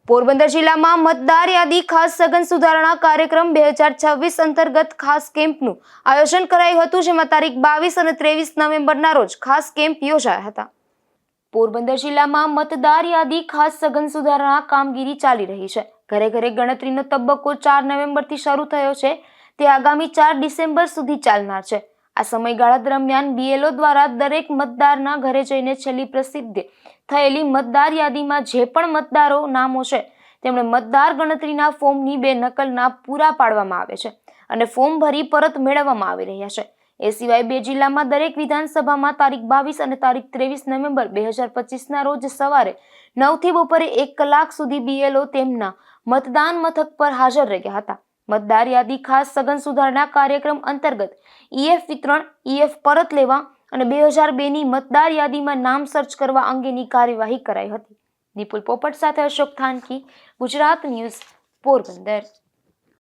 પોરબંદર જિલ્લામાં મતદાર યાદી ખાસ સઘન સુધારણા કાર્યક્રમ 2026 અંતર્ગત ખાસ કેમ્પનું આયોજન કરાયું હતું, જેમાં તારીખ 22 અને 23 નવેમ્બરના રોજ ખાસ કેમ્પ યોજાયા હતા. પોરબંદર જિલ્લામાં મતદાર યાદી ખાસ સઘન સુધારણા કામગીરી ચાલી રહી છે. ઘરે ઘરે ગણતરીનો તબક્કો 4 નવેમ્બરથી શરૂ થયો છે, તે આગામી 4 ડિસેમ્બર સુધી ચાલનાર છે. આ સમયગાળા દરમિયાન BLO દ્વારા દરેક મતદારના ઘરે જઈને છેલ્લી પ્રસિદ્ધ થયેલી મતદાર યાદીમાં જે પણ મતદારો નામો છે તેમણે મતદાર ગણતરીના ફોર્મની 2 નકલના પૂરા પાડવામાં આવે છે અને ફોર્મ ભરી પરત મેળવવામાં આવી રહ્યા છે. એ સિવાય 2 જિલ્લામાં દરેક વિધાનસભામાં તારીખ 22 અને તારીખ 23 નવેમ્બર 2025ના રોજ સવારે 9 થી બપોરે 1 કલાક સુધી BLO તેમના મતદાન મથક પર હાજર રહ્યા હતા. મતદાર યાદી ખાસ સઘન સુધારણા કાર્યક્રમ અંતર્ગત EF વિતરણ, EF પરત લેવા અને 2002ની મતદાર યાદીમાં નામ સર્ચ કરવા અંગેની કાર્યવાહી કરાઈ હતી. નિપુલ પોપટ સાથે અશોક થાનકી, ગુજરાત ન્યૂઝ, પોરબંદર.